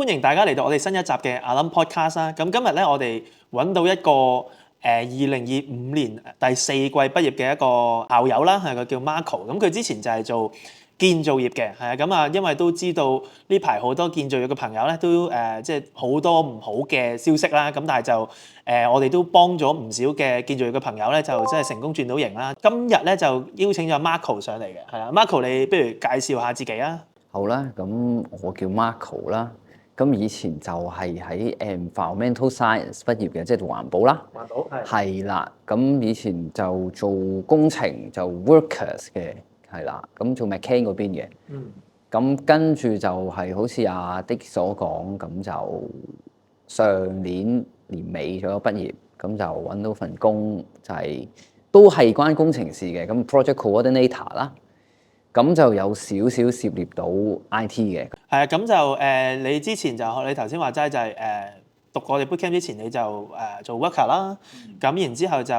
歡迎大家嚟到我哋新一集嘅阿冧 Podcast 啦。咁今日咧，我哋揾到一個2025年第四季畢業嘅一個校友啦，係佢叫 Marco。咁佢之前就係做建造業嘅，係啊。咁啊，因為都知道呢排好多建造業嘅朋友咧，都即係好多唔好嘅消息啦。咁但係就我哋都幫咗唔少嘅建造業嘅朋友咧，就真係成功轉到型啦。今日咧就邀請咗 Marco 上嚟嘅，係啊。Marco，你不如介紹下自己啊？好啦，咁我叫 Marco 啦。咁以前就係喺Environmental Science 畢業嘅，即係做環保啦。環保係。係啦，咁以前就做工程就 Workers 嘅，係啦，咁做 Mechan 嗰邊嘅。咁跟住就係好似阿 Dick 所講，咁就上年年尾左右畢業，咁就揾到份工，就係都係關工程事嘅，咁 Project Coordinator 啦。咁就有少少涉獵到 IT 嘅。係啊，咁就你之前就學你頭先話齋就係讀我哋 bootcamp 之前你就做 worker 啦，咁然之後就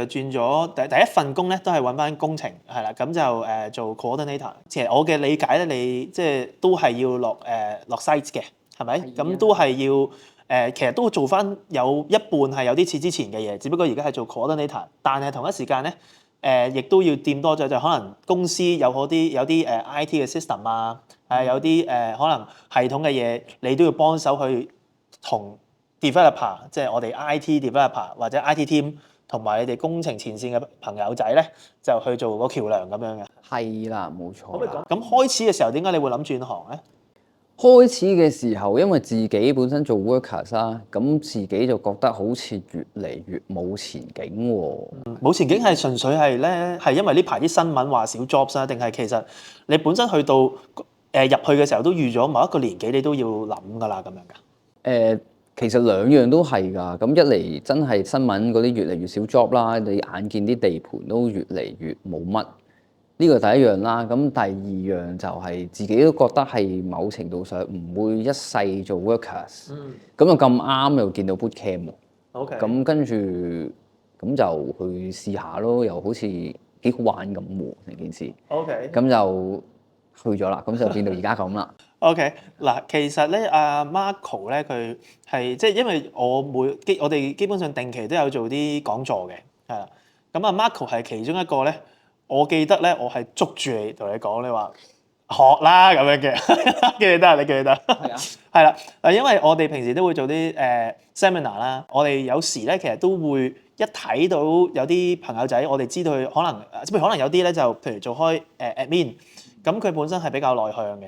轉咗第一份工咧都係揾翻工程係啦，咁就做 coordinator。其實我嘅理解咧，你即係都係要落 site 嘅，係咪？咁都係要其實都做翻有一半係有啲似之前嘅嘢，只不過而家係做 coordinator，但係同一時間咧。亦都要掂多咗，就可能公司有啲IT 嘅 system 啊，有啲可能系統嘅嘢，你都要幫手去同 developer， 即係我哋 IT developer 或者 IT team 同埋你哋工程前線嘅朋友仔咧，就去做個橋梁咁樣嘅。係啦，冇錯啦。咁開始嘅時候，點解你會諗轉行咧？開始嘅時候，因為自己本身做 workers 啦，咁自己就覺得好似越嚟越冇前景喎。冇前景係純粹係咧，係因為呢排啲新聞話少 jobs 啊，定係其實你本身去到入去嘅時候都預咗某一個年紀你都要諗㗎啦，咁樣㗎？其實兩樣都係㗎。咁一嚟真係新聞嗰啲越嚟越少 job 啦，你眼見啲地盤都越嚟越冇乜。呢個第一樣啦，咁第二樣就係自己都覺得係某程度上唔會一世做 workers，咁又咁啱又見到 bootcamp 喎，OK，咁跟住咁就去試下咯，又好似幾好玩咁喎成件事，OK，咁就去咗啦，咁就變到而家咁啦。OK，嗱，其實咧，阿 Marco 咧，佢係即係因為我哋基本上定期都有做啲講座嘅，係啦。咁阿 Marco 係其中一個咧，我記得咧，我係捉住你同你講，你話學啦咁樣嘅，記得啊，你記得？係啊，係啦。嗱，因為我哋平時都會做啲seminar 啦，我哋有時咧其實都會一睇到有啲朋友仔，我哋知道佢可能，譬如可能有啲咧就譬如做開admin，咁佢本身係比較內向嘅。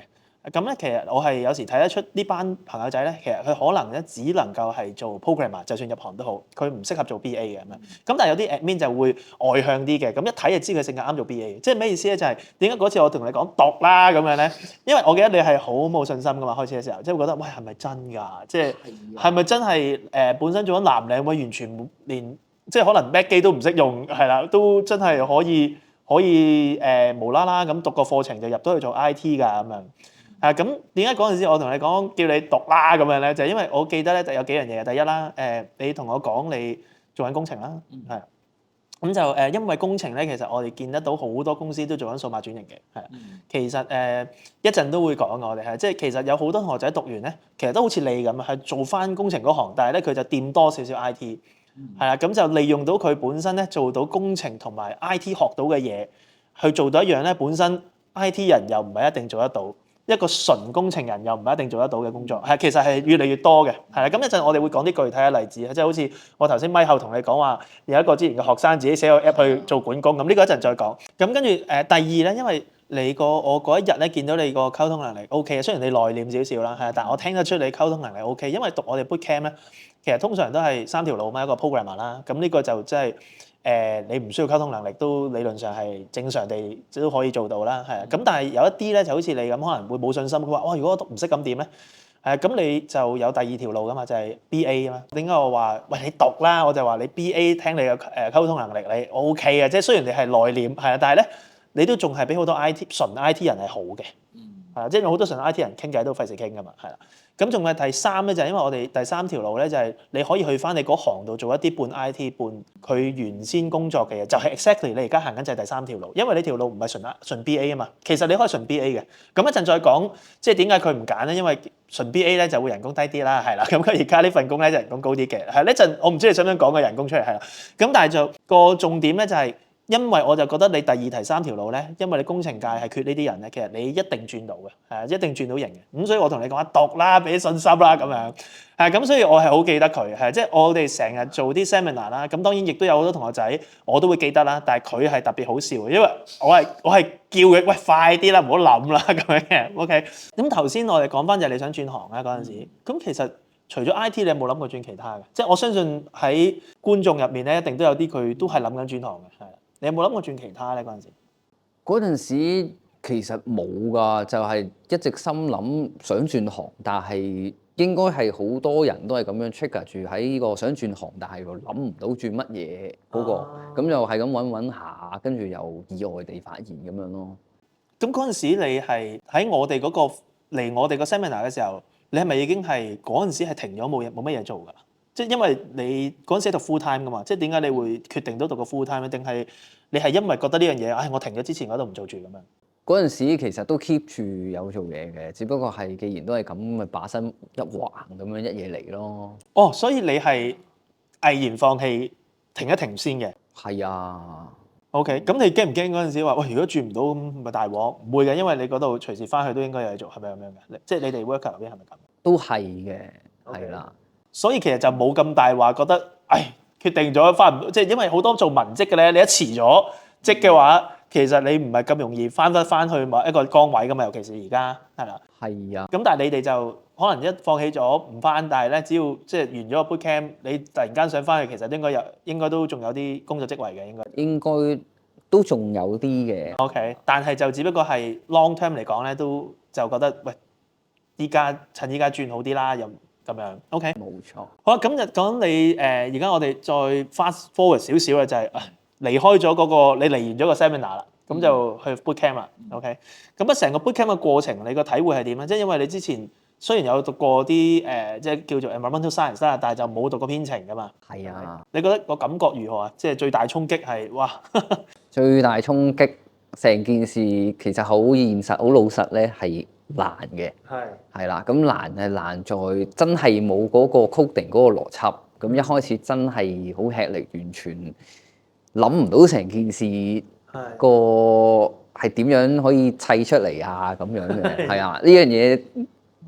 咁咧，其實我係有時睇得出呢班朋友仔咧，其實佢可能咧只能夠係做 programmer，就算入行都好，佢唔適合做 BA 嘅咁樣。咁但係有啲 admin 就會外向啲嘅，咁一睇就知佢性格啱做 BA。即係咩意思咧？就係點解嗰次我同你講讀啦咁樣咧？因為我記得你係好冇信心噶嘛，開始嘅時候，即係會覺得喂係咪真㗎？即係係咪真係本身做咗藍領，完全連即係可能 Mac 機都唔識用，係啦，都真係可以無啦啦咁讀個課程就入到去做 IT 㗎咁樣。咁點解嗰陣時我同你講叫你讀啦咁樣咧？就係因為我記得咧就有幾樣嘢。第一啦，你同我講你做緊工程啦，係。咁就因為工程咧，其實我哋見得到好多公司都做緊數碼轉型嘅，係。其實一陣都會講嘅，我哋係即係其實有好多同學仔讀完咧，其實都好似你咁啊，係做翻工程嗰行，但係咧佢就掂多少少 IT，係啦，咁就利用到佢本身咧做到工程同埋 IT 學到嘅嘢，去做到一樣咧本身 IT 人又唔係一定做得到。一個純工程人又唔係一定做得到嘅工作，其實係越嚟越多嘅，係啦。咁一陣我哋會講啲具體嘅例子，即係好似我頭先咪後同你講話，有一個之前嘅學生自己寫個 app 去做管工，咁呢個一陣再講。咁跟住第二咧，因為我嗰一日咧見到你個溝通能力 OK，雖然你內斂少少啦，係，但係我聽得出你溝通能力 OK，因為讀我哋 bootcamp 咧，其實通常都係三條路嘛，一個 programmer 啦，咁呢個就即係。你唔需要溝通能力，都理論上係正常地都可以做到啦，係啊。咁但係有一啲咧就好似你咁，可能會冇信心。佢話：哇，如果我讀唔識咁點咧？咁你就有第二條路噶嘛，就係 BA 啊嘛。點解我話喂你讀啦？我就話你 BA 聽你嘅溝通能力你 OK 嘅，即係雖然你係內斂係啊，但係咧你都仲係比好多純 IT 人係好嘅，係啊，即係好多純 IT 人傾偈都費事傾噶嘛，係啦。咁仲係第三咧，就係因為我哋第三條路咧，就係你可以去翻你嗰行度做一啲半 IT 半佢原先工作嘅嘢，就係 exactly 你而家行緊就係第三條路，因為你條路唔係純 BA 啊嘛，其實你可以純 BA 嘅。咁一陣再講，即係點解佢唔揀咧？因為純 BA 咧就會人工低啲啦，係啦。咁佢而家呢份工咧就人工高啲嘅，係呢陣我唔知你想唔想講個人工出嚟，係啦。咁但係就個重點咧就係、因為我就覺得你第二、第三條路咧，因為你工程界係缺呢啲人咧，其實你一定轉到嘅，係一定轉到型嘅。咁所以我同你講讀啦，俾啲信心啦，咁樣係咁。所以我係好記得佢，係即係我哋成日做啲 seminar 啦。咁當然亦都有好多同學仔我都會記得啦，但係佢係特別好笑嘅，因為我係叫佢喂快啲啦，唔好諗啦咁樣嘅。OK。咁頭先我哋講翻就係你想轉行啦嗰陣時，咁其實除咗 IT，你有冇諗過轉其他嘅？即係我相信喺觀眾入面咧，一定都有啲佢都係諗緊轉行嘅，係。你有冇諗過轉其他咧？嗰陣時，嗰陣時其實冇㗎，就係一直心諗想轉行，但係應該係好多人都係咁樣 trigger 住喺呢個想轉行，但係又諗唔到轉乜嘢嗰個，咁又係咁揾下，跟住又意外地發現咁樣咯。咁嗰陣時你係喺我哋嗰個嚟我哋個 seminar 嘅時候，你係咪已經係嗰陣時係停咗冇乜嘢做㗎？即係因為你嗰陣時係讀 full time 㗎嘛，即係點解你會決定都讀個 full time 咧？定係你係因為覺得呢樣嘢，唉，我停咗之前我都唔做住咁樣？嗰陣時其實都 keep 住有做嘢嘅，只不過係既然都係咁，咪把身一橫咁樣一嘢嚟咯。哦，所以你係毅然放棄，停一停先嘅。係啊。OK，咁你驚唔驚嗰陣時話喂，如果轉唔到咁咪大鑊？唔會嘅，因為你嗰度隨時翻去都應該有嘢做，係咪咁樣嘅？即係你哋 worker 嗰邊係咪咁？都係嘅，係啦。所以其實就冇咁大話，覺得唉決定咗翻唔到，即係因為好多做文職嘅咧，你一辭咗職嘅話，其實你唔係咁容易翻得翻去某一個崗位噶嘛，尤其是而家係啦。係啊。咁但係你哋就可能一放棄咗唔翻，但係咧只要即係完咗個 boot camp，你突然間想翻去，其實應該都仲有啲工作職位嘅，應該都仲有啲嘅。OK，但係就只不過係 long term 嚟講咧，都就覺得喂，趁依家轉好啲啦，又咁樣。OK，冇錯。好啦，咁就講你而家我哋再 fast forward 少少嘅就係、離開咗嗰、個你嚟完咗個 seminar 啦，咁就去 boot camp 啦。OK，咁成個 boot camp 嘅過程，你個體會係點咧？即係因為你之前雖然有讀過啲即係叫做 environmental science 啦，但係就冇讀過編程噶嘛。係啊。你覺得個感覺如何啊？即係最大衝擊係哇！最大衝擊，成件事其實好現實、好老實咧，係難嘅。係啦，咁難在真係冇嗰個 coding 嗰個邏輯。咁一開始真係好吃力，完全諗唔到成件事個係點樣可以砌出嚟啊咁樣嘅。係啊，呢樣嘢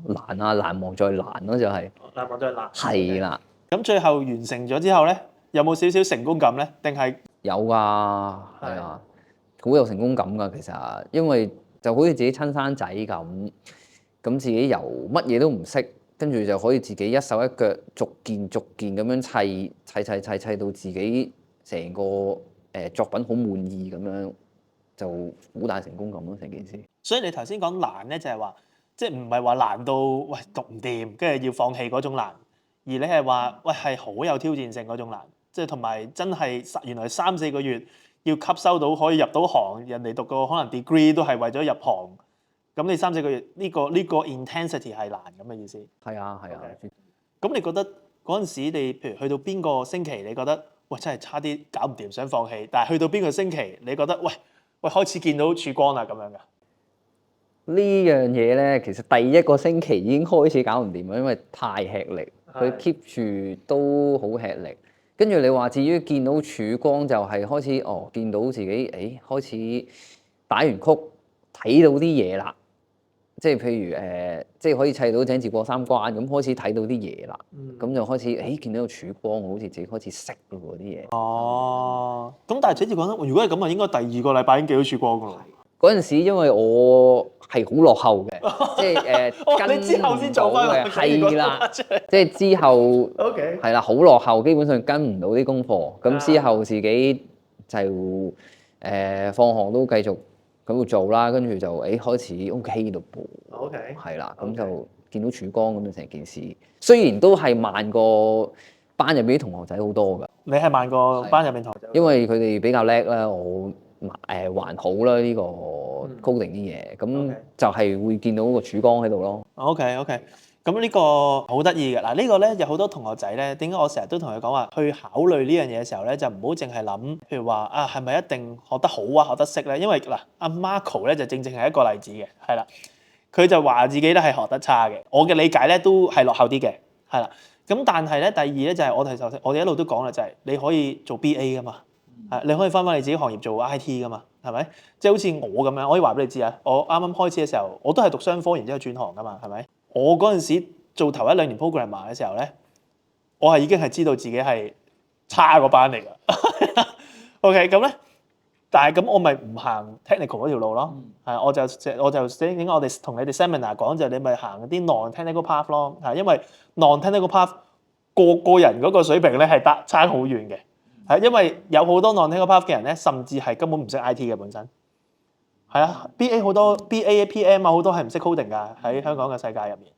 難啊，難忘再難咯，就係。難忘再難。係啦。咁最後完成咗之後咧，有冇少少成功感咧？定係？有㗎，係啊，好有成功感㗎。其實，因為就好似自己親生仔咁，咁自己由乜嘢都唔識，跟住就可以自己一手一腳逐件咁樣砌到自己成個作品好滿意咁樣，就好大成功感咯，成件事。所以你頭先講難咧，就係話，即係唔係話難到喂讀唔掂，跟住要放棄嗰種難，而你係話喂係好有挑戰性嗰種難。即係同埋真係原來3-4個月要吸收到可以入到行，人哋讀個可能 degree 都係為咗入行。咁你3-4個月呢個 intensity 係難咁嘅意思。係啊。咁你覺得嗰陣時你譬如去到邊個星期你覺得喂真係差啲搞唔掂想放棄，但係去到邊個星期你覺得喂開始見到曙光啦咁樣㗎？呢樣嘢咧，其實第一個星期已經開始搞唔掂啦，因為太吃力，佢 keep 住都好吃力。跟住你話至於見到曙光就係開始見到自己開始打完曲睇到啲嘢啦，即係譬如即係可以砌到井字過三關咁，開始睇到啲嘢啦，咁就開始見到個曙光，好似自己開始識咯喎啲嘢。哦，咁但係井字講得，如果係咁啊，應該第2個禮拜已經見到曙光㗎咯。嗰陣時因為我係好落後嘅，即係你之後先做翻嘅，係啦，即係之後係啦，好落後，基本上跟唔到啲功課。咁之後自己就放學都繼續咁度做啦，跟住就開始 OK 度噃。係啦，咁就見到曙光咁樣成件事。雖然都係慢過班入邊啲同學仔好多㗎。你係慢過班入邊同學仔？因為佢哋比較叻啦，我還好啦呢個 coding 啲嘢，咁就係會見到個曙光喺度咯。OK，咁呢個好得意嘅嗱，呢個咧有好多同學仔咧，點解我成日都同佢講話去考慮呢樣嘢嘅時候咧，就唔好淨係諗，譬如話啊係咪一定學得好啊學得識咧？因為嗱，阿 Marco 咧就正係一個例子嘅，係啦。佢就話自己咧係學得差嘅。我嘅理解咧都係落後啲嘅，係啦。咁但係咧，第二咧就係我哋一路都講啦，就係你可以做 BA 噶嘛，你可以翻你自己行業做 IT 噶嘛，係咪？即係好似我咁樣，我可以話俾你知啊，我啱啱開始嘅時候，我都係讀商科，然之後轉行噶嘛，係咪？我嗰陣時做頭1、2年 programmer 嘅時候咧，我係已經係知道自己係差嗰班嚟㗎。OK， 咁咧。但係咁我咪唔行 technical 嗰條路咯，係我就點解我哋同你哋 seminar 講就係你咪行啲 non-technical path 咯，係因為 non-technical path 個人嗰個水平咧係差好遠嘅，係因為有好多 non-technical path 嘅人咧，甚至係根本唔識 IT 嘅本身，係啊 BA 好多 BA PM 啊好多係唔識 coding 㗎喺香港嘅世界入面，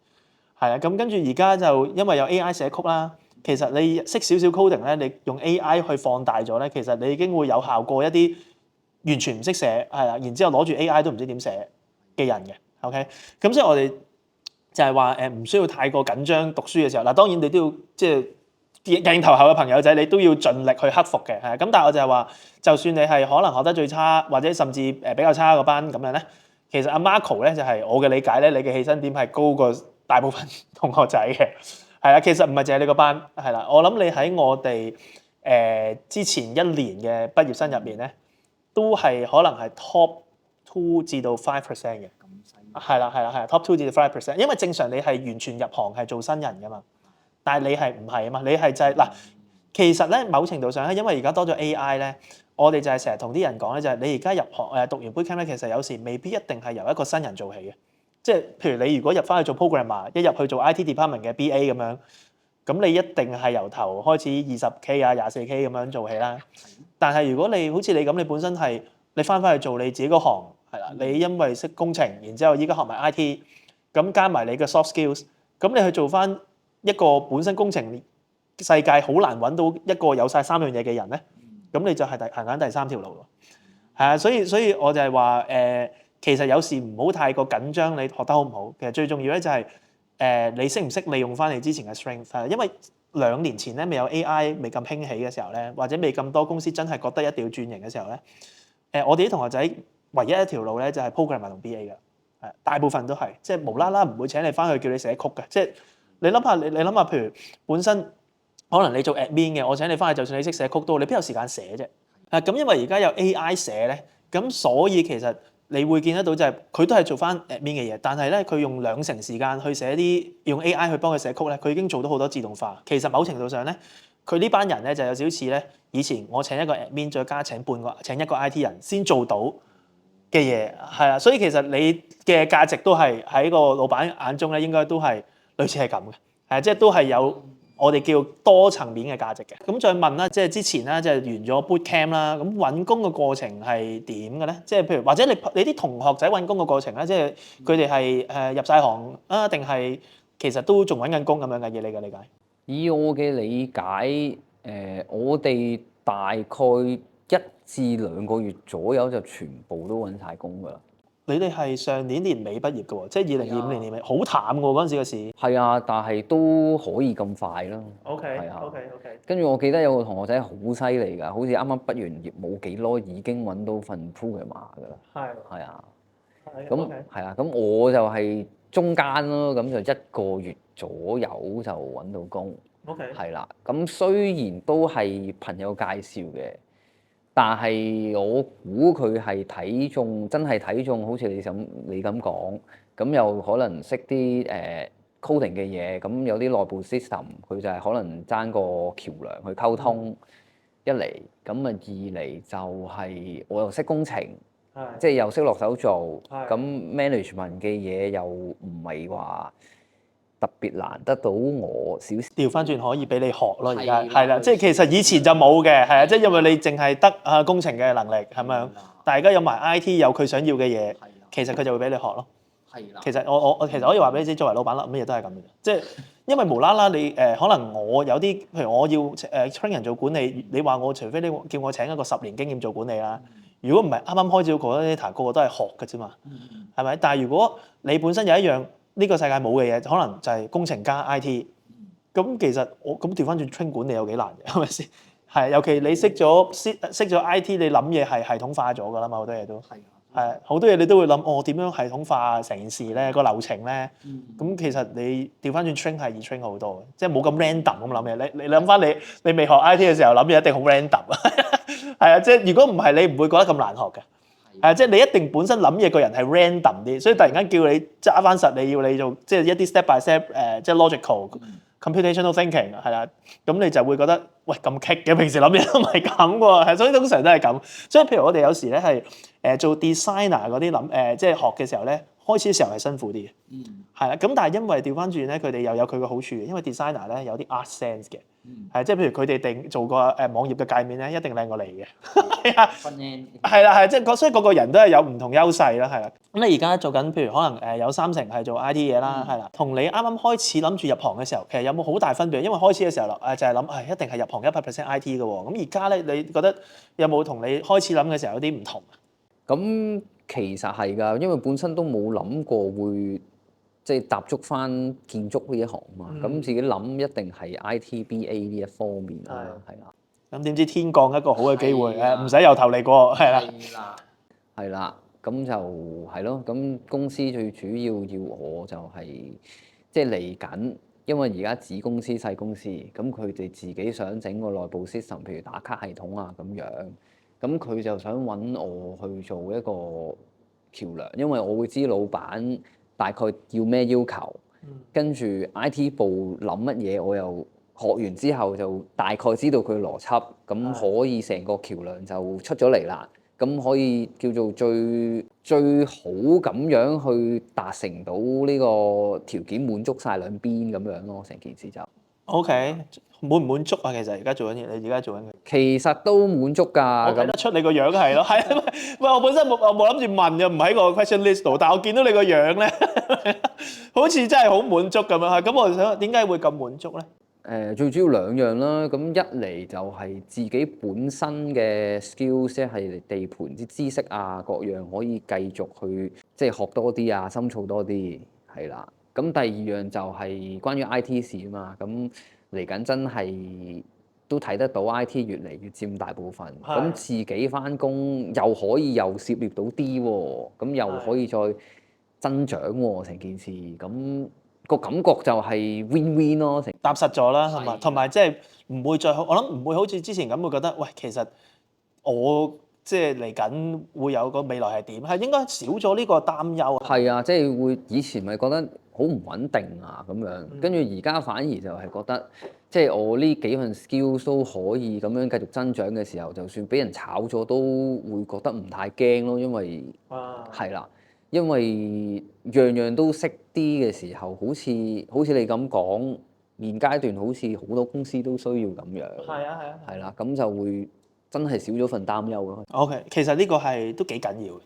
係啊咁跟住而家就因為有 AI 寫曲啦，其實你識少少 coding 咧，你用 AI 去放大咗咧，其實你已經會有效過一啲完全唔識寫係啦，然之後攞住 AI 都唔知點寫嘅人嘅 ，OK， 咁所以我哋就係話唔需要太過緊張讀書嘅時候，嗱當然你都要即係鏡頭後嘅朋友仔，你都要盡力去克服嘅，係咁但係我就係話，就算你係可能學得最差，或者甚至比較差嗰班咁樣咧，其實阿 Marco 咧就係我嘅理解咧，你嘅起薪點係高過大部分同學仔嘅，係啦，其實唔係淨係你個班，係啦，我諗你喺我哋之前1年嘅畢業生入面咧。都係可能係 top 2至到5% 嘅，係啦，top 2至到5%，因為正常你係完全入行係做新人噶嘛，但係你係唔係啊嘛？你係就係嗱，其實咧某程度上咧，因為而家多咗 AI 咧，我哋就係成日同啲人講咧，就係你而家入行讀完 bootcamp 咧，其實有時未必一定係由一個新人做起嘅，即係譬如你如果入翻去做 programmer，一入去做 IT department 嘅 BA 咁樣，咁你一定係由頭開始20K 啊24K 咁樣做起啦。但係如果你好似你咁，你本身係你翻去做你自己嗰行係啦，你因為識工程，然之後依家學埋 IT，咁加埋你嘅 soft skills，咁你去做翻一個本身工程世界好難揾到一個有晒3樣嘢嘅人咧，咁你就係行緊第3條路咯。係啊，所以我就係話其實有時唔好太過緊張，你學得好唔好？其實最重要咧就係你識唔識利用翻你之前嘅 strength，因為2年前咧未有 AI 未咁興起嘅時候咧，或者未咁多公司真係覺得一定要轉型嘅時候咧，我哋啲同學仔唯一一條路咧就係 programmer 同 BA 嘅，係大部分都係即係無啦啦唔會請你翻去叫你寫曲嘅，即係你諗下你諗下，譬如本身可能你做 admin 嘅，我請你翻去，就算你識寫曲都，你邊有時間寫啫？咁因為而家有 AI 寫咧，咁所以其實你會見得到就係佢都係做翻 admin 嘅嘢，但係咧佢用2成時間去寫啲用 AI 去幫佢寫曲咧，佢已經做到好多自動化。其實某程度上咧，佢呢班人咧就有少少似咧以前我請一個 admin 再加請一個 IT 人先做到嘅嘢，係啦。所以其實你嘅價值都係喺個老闆眼中咧，應該都係類似係咁嘅，係即係都係有我哋叫多層面嘅價值嘅。咁再問啦，即係之前啦，即係完咗 bootcamp 啦，咁揾工嘅過程係點嘅咧？即係譬如或者你啲同學仔揾工嘅過程咧，即係佢哋係入晒行啊，定係其實都仲揾緊工咁樣嘅？以你嘅理解？以我嘅理解，我哋大概1至2個月左右就全部都揾晒工㗎啦。你哋係上年年尾畢業嘅喎，即係2025年年尾，好淡喎嗰陣時嘅市。係啊，但係都可以咁快咯。OK，係啊 OK。跟住我記得有個同學仔好犀利㗎，好似啱啱畢完業冇幾耐已經揾到份 programmer 㗎啦。係啊。咁係啊，咁我就係中間咯，咁就1個月左右就揾到工。OK。係啦，咁雖然都係朋友介紹嘅。但係我估佢係睇中，真係睇中，好似你咁講，咁又可能識啲coding 嘅嘢，咁有啲內部 system，佢就係可能爭個橋梁去溝通。一嚟，咁啊二嚟就係我又識工程，即係又識落手做，咁 management 嘅嘢又唔係話特別難得到我少少。調翻轉可以俾你學咯，而家係啦，即係其實以前就冇嘅，係啊，即係因為你淨係得工程嘅能力咁樣，但係而家有埋 IT 有佢想要嘅嘢，其實佢就會俾你學咯。其實我其實可以話俾你知，作為老闆啦，乜嘢都係咁嘅，即係因為無啦啦你可能我有啲，譬如我要train 人做管理，你話我除非你叫我請一個10年經驗做管理啦，如果唔係啱啱開始個 coordinator，個個都係學嘅啫嘛，係咪？但係如果你本身有一樣呢個世界冇嘅嘢，可能就係工程加 IT。咁其實我咁調翻轉 train 管理有幾難嘅，係咪先？係，尤其你識咗 IT，你諗嘢係系統化咗㗎啦嘛，好多嘢都。係係好多嘢你都會諗，點樣系統化成件事咧，個流程咧。咁其實你調翻轉 train 係易 train 好多嘅，即係冇咁 random 咁諗嘢。你諗翻你未學 IT 嘅時候諗嘢一定好 random 啊。係啊，即係如果唔係你唔會覺得咁難學嘅。係啊，即係你一定本身諗嘢個人係 random 啲，所以突然間叫你揸翻實，你要你做即係一啲 step by step 即係 logical computational thinking 係啦，咁你就會覺得喂咁棘嘅，平時諗嘢都唔係咁喎，係所以通常都係咁。所以譬如我哋有時咧係做 designer 嗰啲即係學嘅時候咧，開始嘅時候係辛苦啲嘅，係啦。咁但係因為調翻轉咧，佢哋又有佢嘅好處嘅，因為 designer 咧有啲 art sense 嘅。係，即係譬如佢哋做個網頁嘅界面咧，一定靚過你嘅。係啊，係啦，係即係所以個個人都係有唔同優勢啦，係啦。咁你而家做緊，譬如可能有30係做 IT 嘢啦，係啦，同你啱啱開始諗住入行嘅時候，其實有冇好大分別？因為開始嘅時候就係諗一定係入行100% IT 嘅喎。咁而家咧，你覺得有冇同你開始諗嘅時候有啲唔同？咁其實係㗎，因為本身都冇諗過會即係踏足翻建築呢一行嘛。咁自己諗一定係 ITBA 呢一方面啦，係啦。咁點知天降一個好嘅機會，唔使由頭嚟過，係啦。係啦，咁就係咯。咁公司最主要我就係即係嚟緊，因為而家子公司細公司，咁佢哋自己想整個內部 system，譬如打卡系統啊咁樣。咁佢就想揾我去做一個橋梁，因為我會知老闆大概要咩要求，跟住 IT 部諗乜嘢，我又學完之後就大概知道佢邏輯，咁可以成個橋梁就出咗嚟啦。咁可以叫做最好咁樣去達成到呢個條件，滿足晒兩邊咁樣咯，成件事就 OK。滿唔滿足啊？其實而家做緊嘢，你而家做緊嘅，其實都滿足㗎。我睇得出你個樣係咯，係啊，喂，我本身冇諗住問嘅，唔喺個 question list 度，但係我見到你個樣咧，好似真係好滿足咁樣。咁我就想點解會咁滿足咧？最主要兩樣啦，咁一嚟就係自己本身嘅 skills，即係地盤啲知識啊，各樣可以繼續去即係學多啲啊，深造多啲，係啦。咁第二樣就係關於 IT 事啊嘛，咁嚟緊真係都睇得到 IT 越嚟越佔大部分，咁自己返工又可以又涉獵到啲喎，咁又可以再增長喎，成件事咁。個感覺就係 win-win 咯，踏實咗啦，係嘛？同埋即係唔會再，我諗唔會好似之前咁會覺得，喂，其實我即係嚟緊會有個未來係點？係應該少咗呢個擔憂啊。係啊，即係會以前咪覺得好唔穩定啊咁樣，跟住而家反而就係覺得，即係我呢幾份 skills 都可以咁樣繼續增長嘅時候，就算俾人炒咗都會覺得唔太驚咯，因為係啦。因為樣樣都識啲嘅時候，好似你咁講，現階段好似好多公司都需要咁樣。係啊。係啦，咁就會真係少咗份擔憂咯。OK，其實呢個係都幾緊要嘅，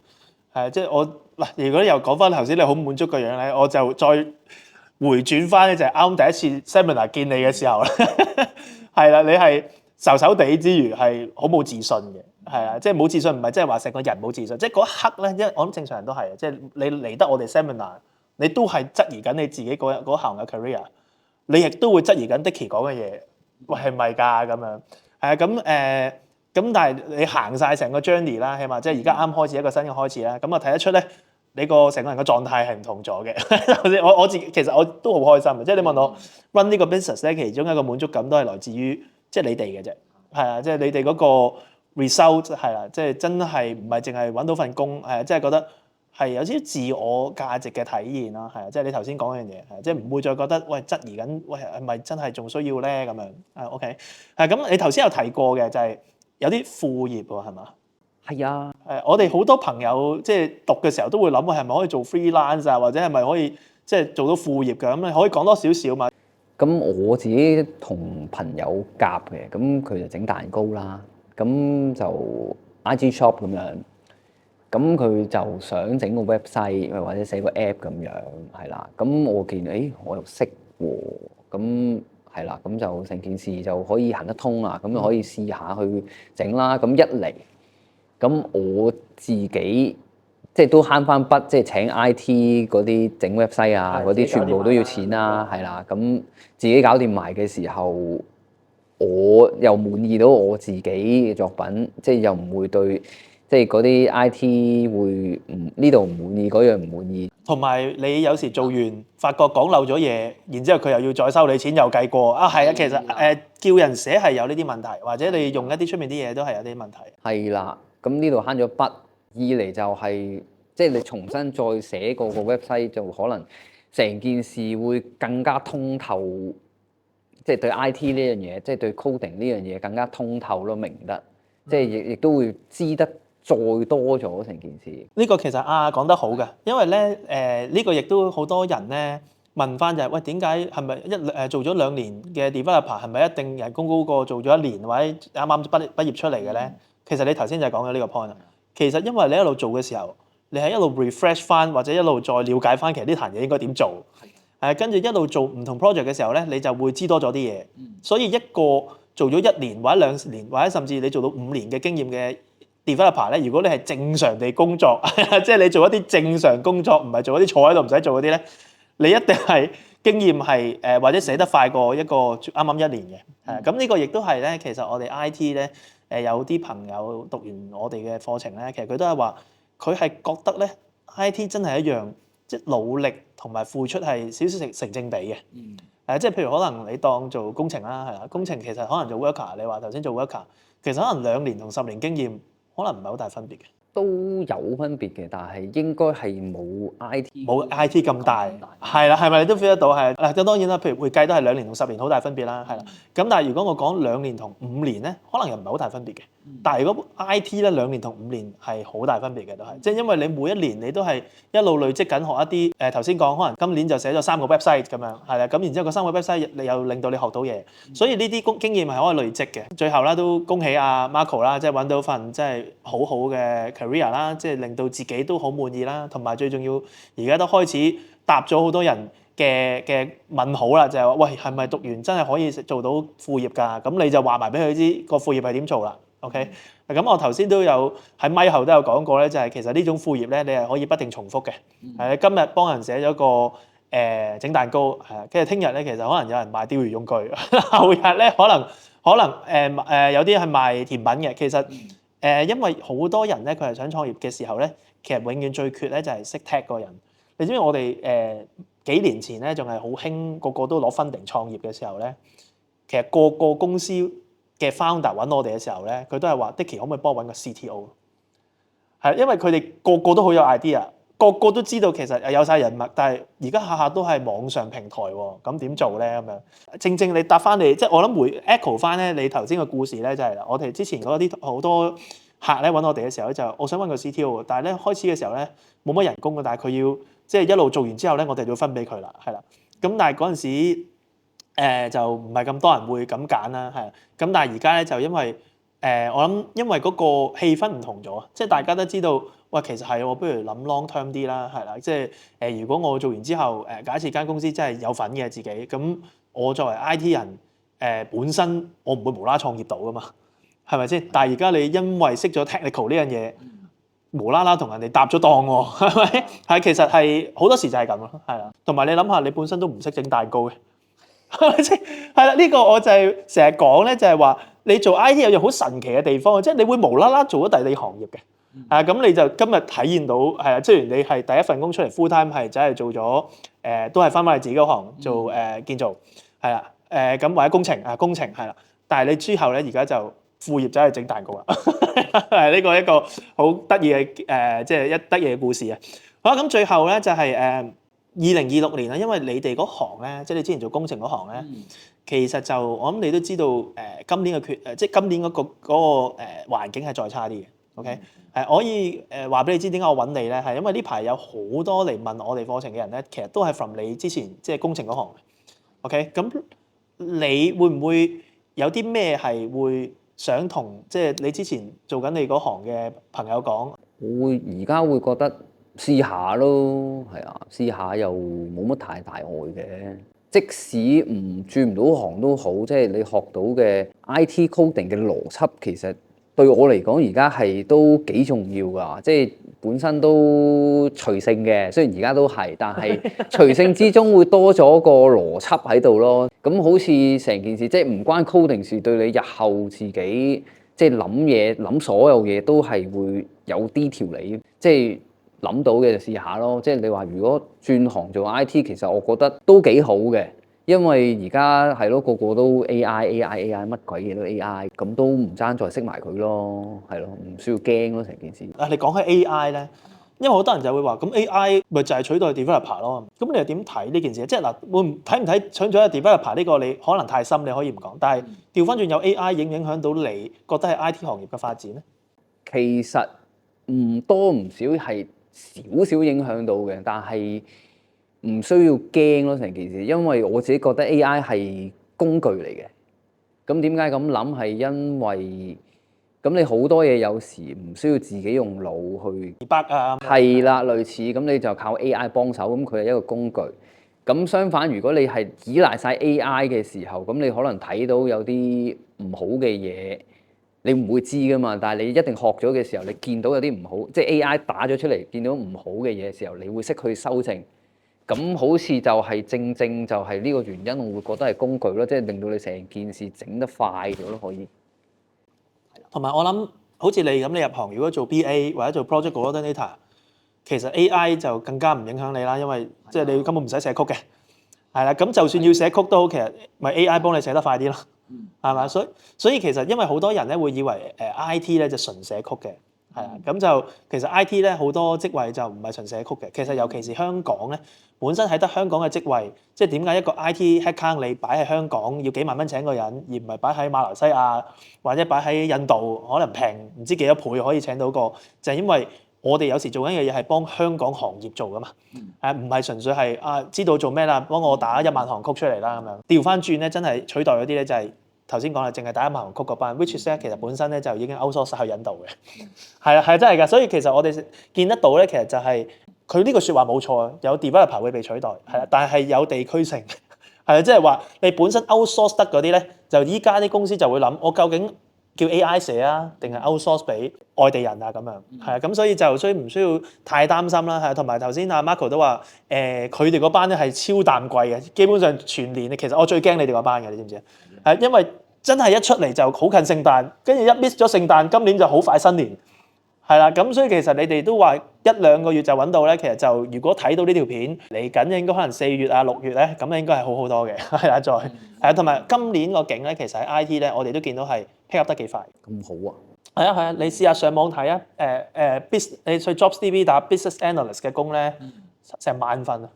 係即係我嗱，如果又講翻頭先你好滿足個樣咧，我就再回轉翻咧，就係啱第一次 seminar 見你嘅時候咧，係啦，你係愁愁地之餘係好冇自信嘅。係啊，即係冇自信，唔係即係話成個人冇自信，即係嗰一刻咧，因為我諗正常人都係，即係你嚟得我哋 seminar，你都係質疑緊你自己嗰行嘅 career，你亦都會質疑緊 Dicky 講嘅嘢，喂係咪㗎咁樣？係啊，咁但係你行晒成個 journey 啦，起碼即係而家啱開始一個新嘅開始啦，咁啊睇得出咧，你個成個人嘅狀態係唔同咗嘅。我自己其實我都好開心嘅，即係你問我 run 呢個 business 咧，其中一個滿足感都係來自於即係你哋嘅啫，係啊，即係你哋嗰個。result 係啦，即係真係唔係淨係揾到份工，係即係覺得係有啲自我價值嘅體現啦，係啊，即係你頭先講嗰樣嘢，係即係唔會再覺得喂質疑緊，喂係咪真係仲需要咧咁樣？OK，係咁你頭先有提過嘅就係有啲副業喎，係嘛？係啊，我哋好多朋友即係讀嘅時候都會諗，係咪可以做 freelance 啊，或者係咪可以即係做到副業嘅？咁你可以講多少少嘛？咁我自己同朋友夾嘅，咁佢就整蛋糕啦。咁就 IG shop 咁樣，咁佢就想整個 website 或者寫個 app 咁樣，係啦。咁我見我又識喎，咁係啦，咁就成件事就可以行得通啦。咁就可以試下去整啦。咁一嚟，咁我自己即係都慳翻筆，即係請 IT 嗰啲整 website 啊，嗰啲全部都要錢啦，係啦。咁自己搞掂埋嘅時候，我又滿意到我自己嘅作品，即係又唔會對即係嗰啲 IT 會唔呢度唔滿意，嗰樣唔滿意。同埋你有時做完發覺講漏咗嘢，然之後佢又要再收你錢，又計過啊，係啊，其實叫人寫係有呢啲問題，或者你用一啲出面啲嘢都係有啲問題。係啦，咁呢度慳咗筆，二嚟就係即係你重新再寫過個 website，就可能成件事會更加通透，即係對 IT 呢樣嘢，即係對 coding 呢樣嘢更加通透咯，明得，即係亦都會知得再多咗成件事。呢個其實講得好嘅，因為咧呢個亦都好多人咧問翻就係、喂，點解係咪做咗2年嘅 developer 係咪一定人工高過做咗1年或者啱啱畢業出嚟嘅咧？其實你頭先就係講咗呢個 point 啦。其實因為你一路做嘅時候，你係一路 refresh 翻或者一路再了解翻其實呢壇嘢應該點做。跟住一路做唔同 project 嘅時候咧，你就會知多咗啲嘢。所以一個做咗1年或者2年或者甚至你做到5年嘅經驗嘅 developer 咧，如果你係正常地工作，即係你做一啲正常工作，唔係做一啲坐喺度唔使做嗰啲咧，你一定係經驗係或者寫得快過一個啱啱1年嘅。咁呢個亦都係咧，其實我哋 IT 咧有啲朋友讀完我哋嘅課程咧，其實佢都係話佢係覺得咧 IT 真係一樣。即係努力同埋付出係少少成正比嘅。即係譬如可能你當做工程啦，係啦，工程其實可能做 worker，你話頭先做 worker，其實可能2年同10年經驗，可能唔係好大分別嘅。都有分別嘅，但係應該係冇 IT 咁大，係啦，係咪你都 feel 得到？係嗱，咁當然啦，譬如會計都係2年同10年好大分別啦，係啦。咁但係如果我講2年同5年咧，可能又唔係好大分別嘅。但係如果 IT 咧2年同5年係好大分別嘅，都係，即係因為你每一年你都係一路累積緊學一啲頭先講，可能今年就寫咗3個 website 咁樣，係啦，咁然之後個3個 website 你又令到你學到嘢，所以呢啲經驗係可以累積嘅。最後啦，都恭喜阿 Marco 啦，即係揾到份即係好好嘅 career 啦，即係令到自己都好滿意啦，同埋最重要而家都開始答咗好多人嘅問號啦，就係話喂，係咪讀完真係可以做到副業㗎？咁你就話埋俾佢知個副業係點做啦。OK，咁我頭先都有喺咪後都有講過咧，就係其實呢種副業咧，你係可以不停重複嘅。今日幫人寫咗個整蛋糕，跟住聽日咧其實可能有人賣釣魚用具，後日咧可能有啲係賣甜品嘅。其實因為好多人咧佢係想創業嘅時候咧，其實永遠最缺咧就係識 tech 個人。你知唔知我哋幾年前咧仲係好興個個都攞 funding 創業嘅時候咧，其實個個公司嘅 founder 揾我哋嘅時候咧，佢都係話 Dicky 可唔可以幫我揾個 CTO？ 係因為佢哋個個都好有 idea， 個個都知道其實有晒人脈，但係而家下下都係網上平台喎，咁點做咧咁樣？正正你答翻你，即係我諗回 echo 翻咧你頭先個故事咧，就係啦，我哋之前嗰啲好多客咧揾我哋嘅時候咧，就我想揾個 CTO， 但係咧開始嘅時候咧冇乜人工嘅，但係佢要即係一路做完之後咧，我哋就要分俾佢啦，係啦。咁但係嗰陣時就唔係咁多人會咁揀啦，係。咁但係而家咧就因為我諗因為嗰個氣氛唔同咗，即係大家都知道，喂，其實係我不如諗 long term 啲啦，係啦，即係如果我做完之後假設間公司真係有份嘅自己，咁我作為 IT 人本身我唔會無啦創業到噶嘛，係咪先？但係而家你因為識咗 technical 呢樣嘢，無啦啦同人哋搭咗檔喎，係咪？係其實係好多時就係咁咯，係啦。同埋你諗下，你本身都唔識整蛋糕嘅。係咪先？係啦，呢個我就係成日講咧，就係話你做 IT 有樣好神奇嘅地方，即係你會無啦啦做咗第二行業嘅。咁你就今日體驗到係啊，雖然你係第一份工出嚟 full time 係真係做咗都係翻返去自己嗰行做建造係啦，咁或者工程係啦，但係你之後咧而家就副業走去整蛋糕啦，係呢個一個好得意嘅即係一得意嘅故事啊！好啦，咁最後咧就係2026年啦，因為你哋嗰行咧，即係你之前做工程嗰行咧，其實就我諗你都知道今年嘅即係今年嗰個環境係再差啲嘅。OK，可以話俾你知點解我揾你咧？係因為呢排有好多嚟問我哋課程嘅人咧，其實都係 from 你之前即係工程嗰行嘅。OK，咁你會唔會有啲咩係會想同即係你之前做緊你嗰行嘅朋友講？我而家會覺得試下咯，係啊，試下又冇乜太大礙嘅。即使轉唔到行都好，即係你學到嘅 IT coding 嘅邏輯，其實對我嚟講而家係都幾重要㗎。即係本身都隨性嘅，雖然而家都係，但係隨性之中會多咗個邏輯喺度咯。咁好似成件事即係唔關 coding 事，對你日後自己即係諗嘢諗所有嘢都係會有啲條理，即係諗到嘅就試下咯。即係你話如果轉行做 IT，其實我覺得都幾好嘅，因為而家係咯個個都 AI 乜鬼嘢都 AI，咁都唔爭再識埋佢咯，係咯，唔需要驚咯成件事。你講起 AI 咧，因為好多人就會話咁 AI 咪就係取代 developer 咯。咁你又點睇呢件事？即係嗱，睇唔睇取代 developer 呢個你可能太深，你可以唔講。但係調翻轉有 AI 影唔影響到你覺得係 IT 行業嘅發展咧？其實唔多唔少係少少影響到嘅，但係唔需要驚咯成件事，因為我自己覺得 AI 係工具嚟嘅。咁點解咁諗？係因為咁你好多嘢有時唔需要自己用腦去debug啊，係啦，類似咁你就靠 AI 幫手，咁佢係一個工具。咁相反，如果你係依賴晒 AI 嘅時候，咁你可能睇到有啲唔好嘅嘢，你唔會知噶嘛。但係你一定學咗嘅時候，你見到有啲唔好，即係 AI 打咗出嚟，見到唔好嘅嘢嘅時候，你會識去修正。咁好似就係正就係呢個原因，我會覺得係工具咯，即係令到你成件事整得快咗咯，可以。同埋我諗，好似你咁，你入行如果做 BA 或者做 project coordinator，其實 AI 就更加唔影響你啦，因為即係你根本唔使寫曲嘅，係啦。咁就算要寫曲都好，其實咪 AI 幫你寫得快啲咯，係嘛？所以其實因為好多人咧會以為IT 咧就純寫曲嘅，係啊。咁就其實 IT 咧好多職位就唔係純寫曲嘅。其實尤其是香港咧，本身係得香港嘅職位，即係點解一個 IT headcount 你擺喺香港要幾萬蚊請個人，而唔係擺喺馬來西亞或者擺喺印度，可能平唔知幾多倍可以請到個，就係因為我哋有時做緊嘅嘢係幫香港行業做噶嘛，唔係純粹係知道做咩啦，幫我打1萬行曲出嚟啦咁樣。調翻轉咧，真係取代嗰啲咧就係頭先講啦，淨係打1萬行曲嗰班，which is 咧其實本身咧就已經 outsource 去印度嘅，係真係㗎。所以其實我哋見得到咧，其實就係佢呢個説話冇錯啊，有 developer 會被取代，係啦，但係有地區性，係啊，即係話你本身 outsource 得嗰啲咧，就依家啲公司就會諗，我究竟叫 AI 寫啊，定係 outsource 俾外地人啊咁樣，係啊，咁所以就唔需要太擔心啦，係同埋頭先阿 Marco 都話，佢哋嗰班咧係超淡季嘅，基本上全年其實我最驚你哋嗰班嘅，你知唔知啊？係因為真係一出嚟就好近聖誕，跟住一 miss 咗聖誕，今年就好快新年，係啦，咁所以其實你哋都話1-2個月就揾到咧，其實就如果睇到呢條片嚟緊，應該可能4月啊6月咧，咁應該係好好多嘅，係啦，係啊，同埋今年個景咧，其實喺 IT 咧，我哋都見到係 pick up 得幾快。咁好啊！係啊，你試下上網睇啊，你去 JobsDB 打 business analyst 嘅工咧，成萬份啊！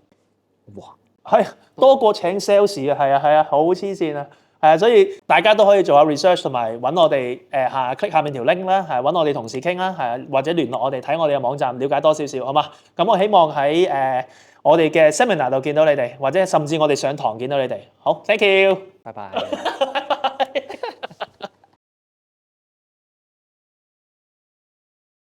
哇，係多過請 sales 啊，係啊，好黐線啊！係啊，所以大家都可以做下 research 同埋揾我哋click 下面條 link 啦，係揾我哋同事傾啦，係啊，或者聯絡我哋睇我哋嘅網站，了解多少少，好嘛？咁我希望喺我哋嘅 seminar 度見到你哋，或者甚至我哋上堂見到你哋。好，thank you，拜拜。